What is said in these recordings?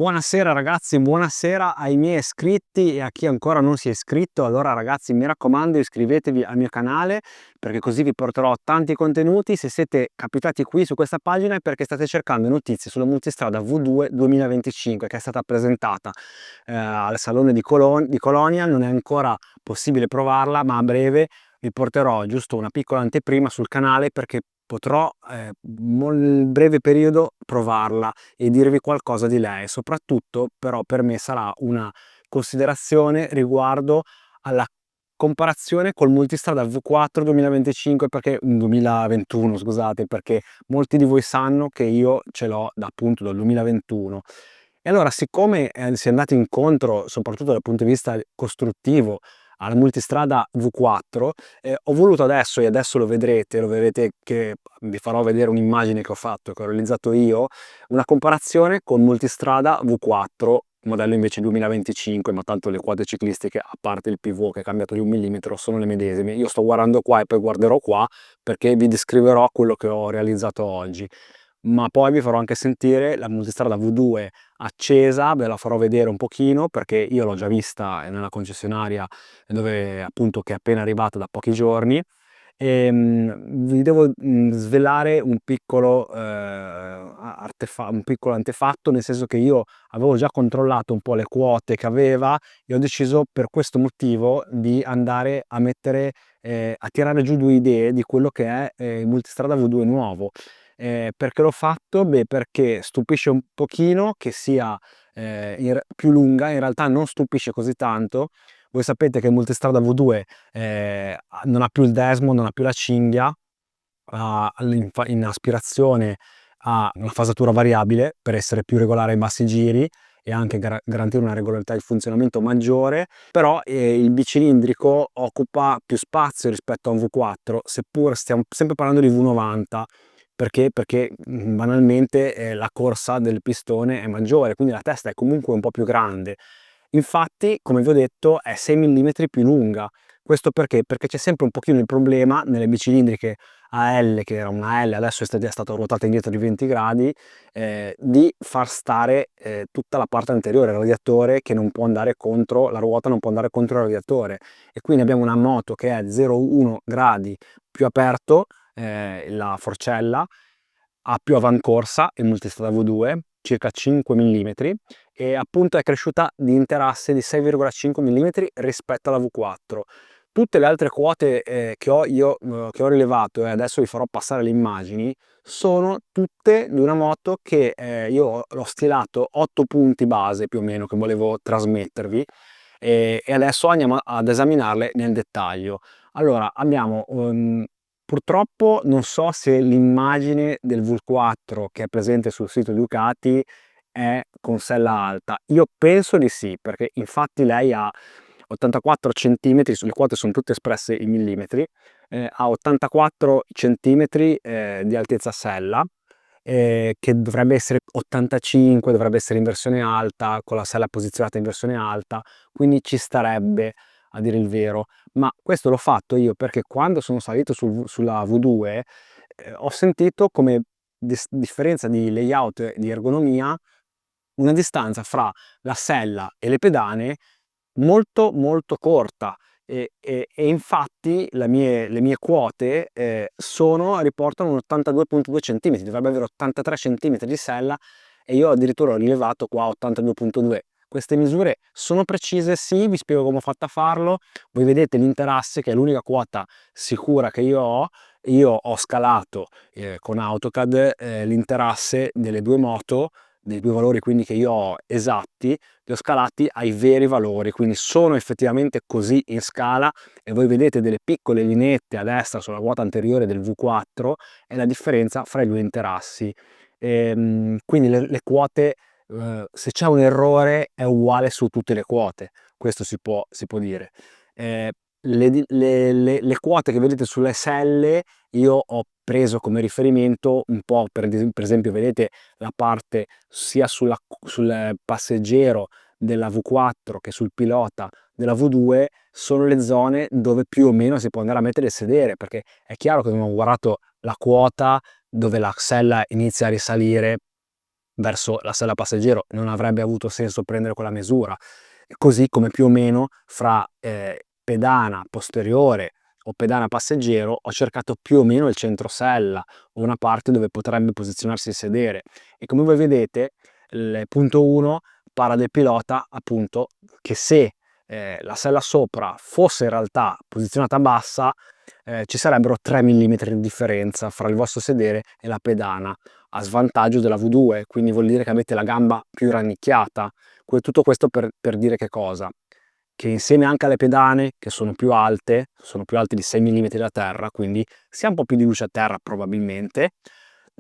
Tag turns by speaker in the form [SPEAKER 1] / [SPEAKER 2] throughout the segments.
[SPEAKER 1] Buonasera ragazzi, buonasera ai miei iscritti e a chi ancora non si è iscritto. Allora ragazzi, mi raccomando, iscrivetevi al mio canale perché così vi porterò tanti contenuti. Se siete capitati qui su questa pagina è perché state cercando notizie sulla multistrada V2 2025 che è stata presentata al Salone di Colonia. Non è ancora possibile provarla, ma a breve vi porterò giusto una piccola anteprima sul canale perché potrò nel breve periodo provarla e dirvi qualcosa di lei. Soprattutto però per me sarà una considerazione riguardo alla comparazione col multistrada V4 2025 perché 2021 scusate, perché molti di voi sanno che io ce l'ho da appunto dal 2021. E allora, siccome si è andati incontro soprattutto dal punto di vista costruttivo alla multistrada V4, ho voluto adesso, e adesso lo vedrete che vi farò vedere un'immagine che ho fatto, che ho realizzato io, una comparazione con multistrada V4 modello invece 2025, ma tanto le quote ciclistiche, a parte il pivot che è cambiato di 1 mm, sono le medesime. Io sto guardando qua e poi guarderò qua perché vi descriverò quello che ho realizzato oggi, ma poi vi farò anche sentire la multistrada V2 accesa, ve la farò vedere un pochino perché io l'ho già vista nella concessionaria dove appunto che è appena arrivata da pochi giorni. E vi devo svelare un piccolo un piccolo antefatto, nel senso che io avevo già controllato un po' le quote che aveva e ho deciso per questo motivo di andare a mettere a tirare giù due idee di quello che è il multistrada V2 nuovo. Perché l'ho fatto? Beh, perché stupisce un pochino che sia più lunga, in realtà non stupisce così tanto. Voi sapete che il multistrada V2 non ha più il desmo, non ha più la cinghia, in aspirazione ha una fasatura variabile per essere più regolare ai bassi giri e anche garantire una regolarità di funzionamento maggiore, però il bicilindrico occupa più spazio rispetto a un V4, seppur stiamo sempre parlando di V90. Perché banalmente la corsa del pistone è maggiore, quindi la testa è comunque un po' più grande. Infatti, come vi ho detto, è 6 mm più lunga. Questo perché? Perché c'è sempre un pochino il problema nelle bicilindriche AL, che era una L, adesso è stata ruotata indietro di 20 gradi, di far stare tutta la parte anteriore, il radiatore che non può andare contro, la ruota non può andare contro il radiatore. E quindi abbiamo una moto che è 0,1 gradi più aperto, la forcella, ha più avancorsa, il multistrada V2, circa 5 mm, e appunto è cresciuta di interasse di 6,5 mm rispetto alla V4. Tutte le altre quote che ho rilevato, e adesso vi farò passare le immagini, sono tutte di una moto che io l'ho stilato 8 punti base più o meno che volevo trasmettervi, e adesso andiamo ad esaminarle nel dettaglio. Allora abbiamo purtroppo non so se l'immagine del V4 che è presente sul sito Ducati è con sella alta. Io penso di sì, perché infatti lei ha 84 cm, sulle quote sono tutte espresse in millimetri, ha 84 cm di altezza sella, che dovrebbe essere 85, dovrebbe essere in versione alta, con la sella posizionata in versione alta, quindi ci starebbe a dire il vero. Ma questo l'ho fatto io perché quando sono salito sulla V2 ho sentito come differenza di layout e di ergonomia una distanza fra la sella e le pedane molto molto corta, e infatti le mie quote riportano un 82,2 cm, dovrebbe avere 83 cm di sella e io addirittura ho rilevato qua 82,2. Queste misure sono precise, sì, vi spiego come ho fatto a farlo. Voi vedete l'interasse che è l'unica quota sicura che io ho. Io ho scalato con AutoCAD l'interasse delle due moto, dei due valori quindi che io ho esatti, li ho scalati ai veri valori, quindi sono effettivamente così in scala, e voi vedete delle piccole lineette a destra sulla ruota anteriore del V4 è la differenza fra i due interassi. Quindi le quote, se c'è un errore è uguale su tutte le quote, questo si può dire. Le quote che vedete sulle selle io ho preso come riferimento un po' per esempio vedete la parte sia sul passeggero della V4 che sul pilota della V2 sono le zone dove più o meno si può andare a mettere il sedere, perché è chiaro che abbiamo guardato la quota dove la sella inizia a risalire verso la sella passeggero non avrebbe avuto senso prendere quella misura, così come più o meno fra pedana posteriore o pedana passeggero ho cercato più o meno il centro sella o una parte dove potrebbe posizionarsi il sedere, e come voi vedete il punto 1 parla del pilota appunto che se la sella sopra fosse in realtà posizionata bassa, ci sarebbero 3 mm di differenza fra il vostro sedere e la pedana, a svantaggio della V2, quindi vuol dire che avete la gamba più rannicchiata. Tutto questo per dire che cosa? Che insieme anche alle pedane, che sono più alte di 6 mm da terra, quindi si ha un po' più di luce a terra probabilmente,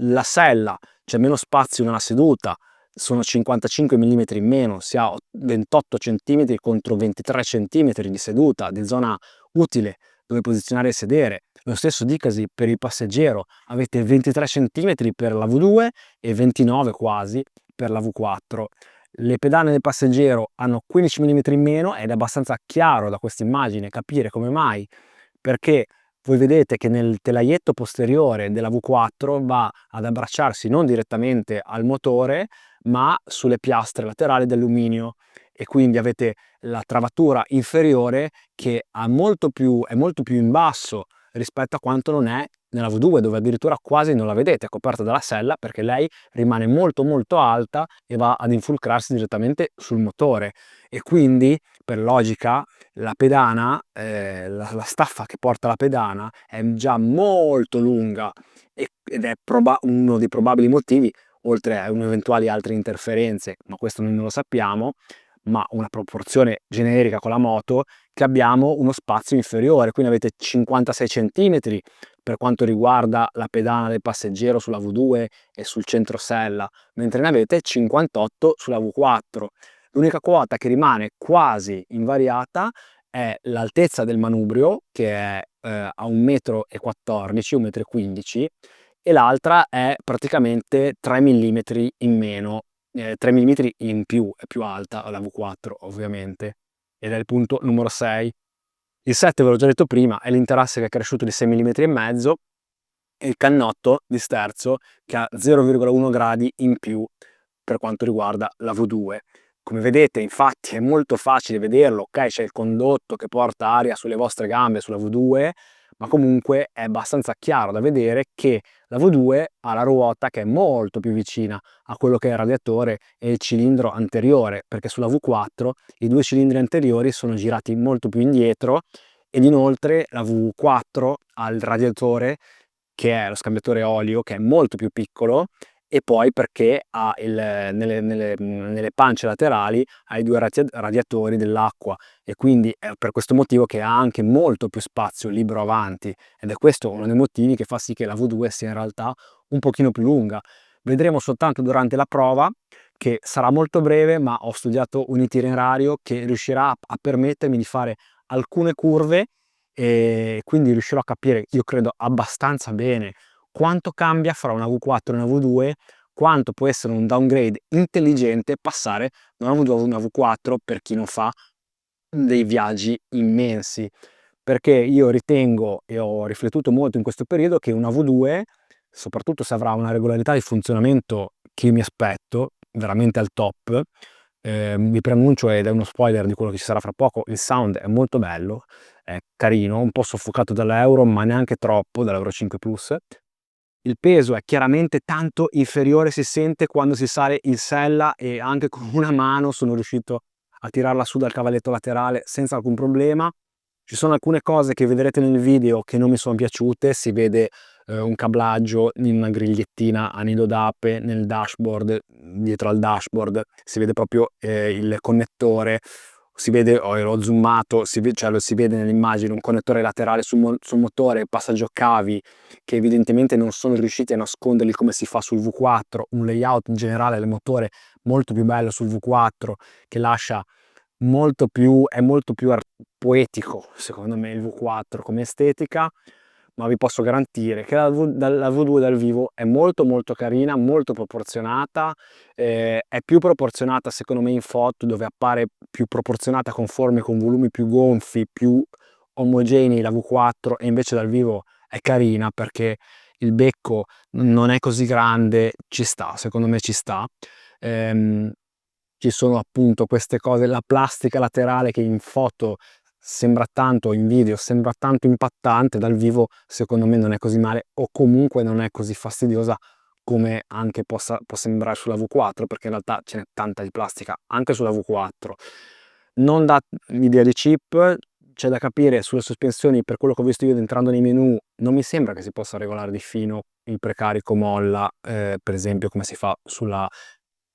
[SPEAKER 1] la sella c'è meno spazio nella seduta, sono 55 mm in meno, si ha 28 cm contro 23 cm di seduta, di zona utile dove posizionare il sedere. Lo stesso dicasi per il passeggero, avete 23 cm per la V2 e 29 quasi per la V4. Le pedane del passeggero hanno 15 mm in meno ed è abbastanza chiaro da questa immagine capire come mai, perché voi vedete che nel telaietto posteriore della V4 va ad abbracciarsi non direttamente al motore ma sulle piastre laterali d'alluminio, e quindi avete la travatura inferiore che è molto più in basso rispetto a quanto non è nella V2, dove addirittura quasi non la vedete, è coperta dalla sella perché lei rimane molto molto alta e va ad infulcrarsi direttamente sul motore, e quindi per logica la pedana, la staffa che porta la pedana è già molto lunga, ed è uno dei probabili motivi, oltre a eventuali altre interferenze, ma questo noi non lo sappiamo, ma una proporzione generica con la moto, che abbiamo uno spazio inferiore, quindi avete 56 cm per quanto riguarda la pedana del passeggero sulla V2 e sul centro sella, mentre ne avete 58 sulla V4. L'unica quota che rimane quasi invariata è l'altezza del manubrio, che è a 1,14 m, 1,15 m, e l'altra è praticamente 3 mm in meno, 3 mm in più, è più alta la V4 ovviamente, ed è il punto numero 6. Il 7 ve l'ho già detto prima, è l'interasse che è cresciuto di 6 mm e mezzo, e il cannotto di sterzo che ha 0,1 gradi in più per quanto riguarda la V2. Come vedete infatti è molto facile vederlo, ok, c'è il condotto che porta aria sulle vostre gambe sulla V2, ma comunque è abbastanza chiaro da vedere che la V2 ha la ruota che è molto più vicina a quello che è il radiatore e il cilindro anteriore, perché sulla V4 i due cilindri anteriori sono girati molto più indietro, ed inoltre la V4 ha il radiatore che è lo scambiatore olio, che è molto più piccolo, e poi perché ha nelle pance laterali ha i due radiatori dell'acqua, e quindi è per questo motivo che ha anche molto più spazio libero avanti, ed è questo uno dei motivi che fa sì che la V2 sia in realtà un pochino più lunga. Vedremo soltanto durante la prova, che sarà molto breve, ma ho studiato un itinerario che riuscirà a permettermi di fare alcune curve, e quindi riuscirò a capire, io credo abbastanza bene, quanto cambia fra una V4 e una V2, quanto può essere un downgrade intelligente passare da una V2 a una V4 per chi non fa dei viaggi immensi, perché io ritengo, e ho riflettuto molto in questo periodo, che una V2, soprattutto se avrà una regolarità di funzionamento che io mi aspetto veramente al top, vi preannuncio, ed è uno spoiler di quello che ci sarà fra poco, il sound è molto bello, è carino, un po' soffocato dall'Euro ma neanche troppo, dall'Euro 5 Plus. Il peso è chiaramente tanto inferiore, si sente quando si sale in sella, e anche con una mano sono riuscito a tirarla su dal cavalletto laterale senza alcun problema. Ci sono alcune cose che vedrete nel video che non mi sono piaciute, si vede un cablaggio in una grigliettina a nido d'ape nel dashboard, dietro al dashboard si vede proprio il connettore, si vede, l'ho zoomato, cioè lo si vede nell'immagine, un connettore laterale sul motore, passaggio cavi che evidentemente non sono riusciti a nasconderli come si fa sul V4, un layout in generale del motore molto più bello sul V4, che lascia è molto più poetico secondo me il V4 come estetica, ma vi posso garantire che la V2 dal vivo è molto molto carina, molto proporzionata, è più proporzionata secondo me in foto, dove appare più proporzionata conforme con volumi più gonfi, più omogenei la V4, e invece dal vivo è carina perché il becco non è così grande, ci sta, secondo me ci sta. Ci sono appunto queste cose, la plastica laterale che in foto sembra tanto, in video sembra tanto impattante, dal vivo secondo me non è così male, o comunque non è così fastidiosa come anche può sembrare sulla V4, perché in realtà ce n'è tanta di plastica anche sulla V4. Non dà l'idea di chip, c'è da capire sulle sospensioni. Per quello che ho visto io entrando nei menu, non mi sembra che si possa regolare di fino il precarico molla, per esempio come si fa sulla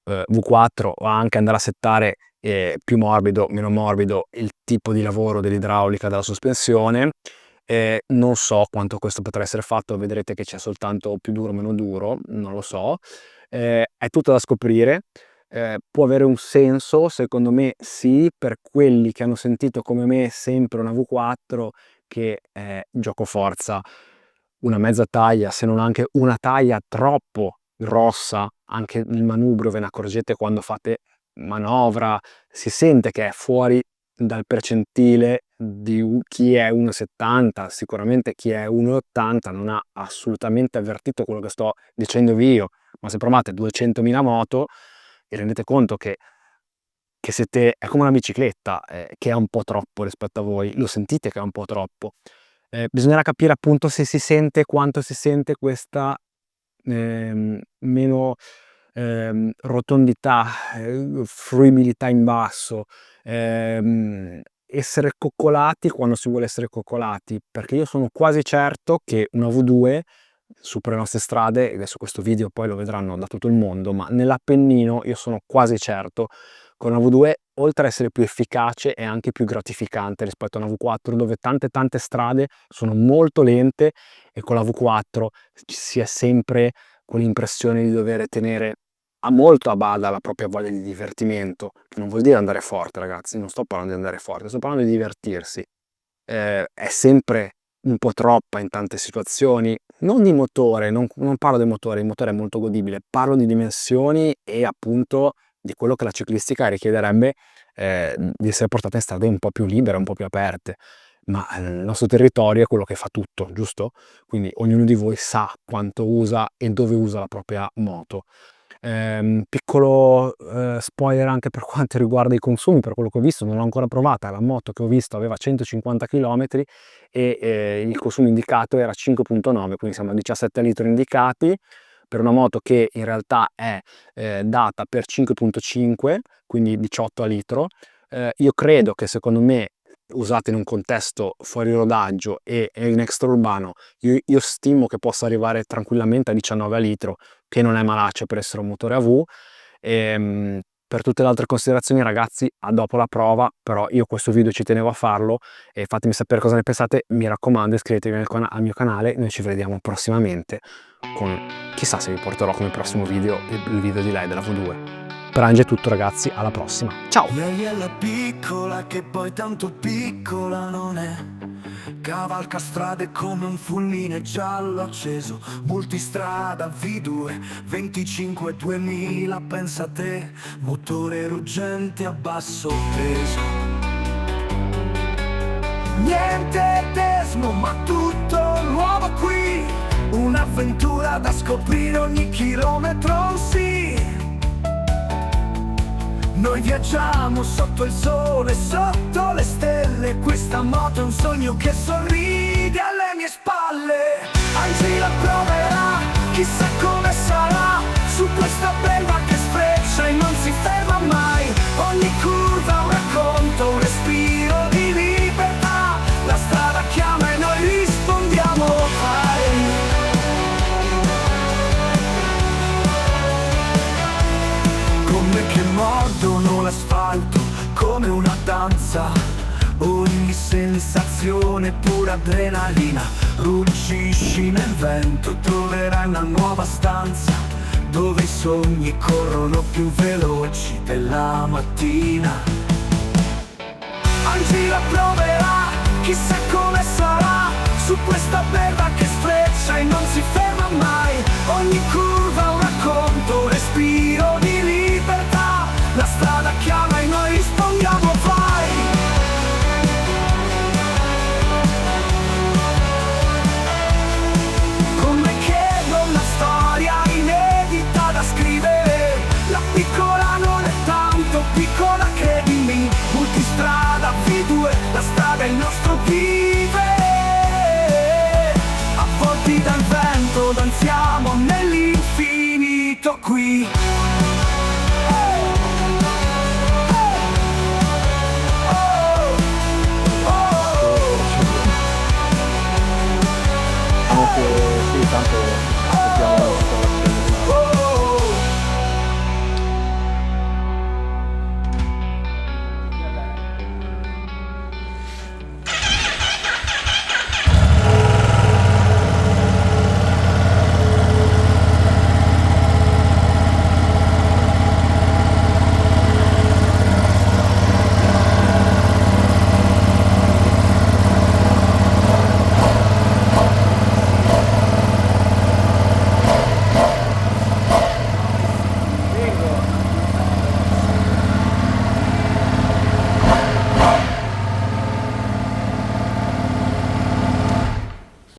[SPEAKER 1] V4, o anche andare a settare più morbido, meno morbido il tipo di lavoro dell'idraulica della sospensione. Non so quanto questo potrà essere fatto, vedrete che c'è soltanto più duro, meno duro, non lo so. È tutto da scoprire. Può avere un senso, secondo me sì, per quelli che hanno sentito come me sempre una V4 che è gioco forza una mezza taglia, se non anche una taglia troppo grossa. Anche il manubrio ve ne accorgete quando fate manovra, si sente che è fuori dal percentile di chi è 1,70, sicuramente chi è 1,80 non ha assolutamente avvertito quello che sto dicendovi io, ma se provate 200.000 moto vi rendete conto che siete, è come una bicicletta, che è un po' troppo rispetto a voi, lo sentite che è un po' troppo. Bisognerà capire appunto se si sente, quanto si sente questa meno rotondità, fruibilità in basso, essere coccolati quando si vuole essere coccolati, perché io sono quasi certo che una V2 su per le nostre strade, e adesso questo video poi lo vedranno da tutto il mondo, ma nell'Appennino io sono quasi certo con una V2, oltre ad essere più efficace, è anche più gratificante rispetto a una V4, dove tante strade sono molto lente, e con la V4 si è sempre quell'impressione di dover tenere molto a bada la propria voglia di divertimento. Non vuol dire andare forte, ragazzi, non sto parlando di andare forte, sto parlando di divertirsi. È sempre un po' troppa in tante situazioni, non di motore, non parlo del motore, il motore è molto godibile, parlo di dimensioni e appunto di quello che la ciclistica richiederebbe, di essere portata in strade un po' più libere, un po' più aperte. Ma il nostro territorio è quello che fa tutto, giusto? Quindi ognuno di voi sa quanto usa e dove usa la propria moto. Piccolo spoiler anche per quanto riguarda i consumi, per quello che ho visto, non l'ho ancora provata, la moto che ho visto aveva 150 km e il consumo indicato era 5,9, quindi siamo a 17 litri indicati, per una moto che in realtà è data per 5,5, quindi 18 a litro. Io credo che, secondo me, usate in un contesto fuori rodaggio e in extraurbano, io stimo che possa arrivare tranquillamente a 19 a litro, che non è malaccio per essere un motore AV. Per tutte le altre considerazioni, ragazzi, a dopo la prova, però io questo video ci tenevo a farlo e fatemi sapere cosa ne pensate. Mi raccomando, iscrivetevi al mio canale, noi ci vediamo prossimamente con, chissà se vi porterò come prossimo video il video di lei della V2. Per Ange è tutto, ragazzi, alla prossima, ciao!
[SPEAKER 2] Lei è la piccola che poi tanto piccola non è, cavalca strade come un fulmine giallo acceso, multistrada V2, 25 2000, pensa a te, motore ruggente a basso peso. Niente desmo ma tutto nuovo qui, un'avventura da scoprire ogni chilometro, sì. Noi viaggiamo sotto il sole, sotto le stelle, questa moto è un sogno che sorride alle mie spalle. Anzi la proverà, chissà come sarà, su questa belva che sfreccia e non si ferma mai. Ogni curva un racconto, un respiro di libertà, la strada chiama e noi rispondiamo vai. Come che mordono l'asfalto come una danza, ogni sensazione pura adrenalina, ruggisci nel vento, troverai una nuova stanza dove i sogni corrono più veloci della mattina. Anzi la proverà, chissà come sarà, su questa belva che sfreccia e non si ferma mai. Ogni curva un racconto, un respiro di libertà, la strada chiama e noi rispondiamo vai. Come che nostro vivere. Avvolti dal vento danziamo nell'infinito qui.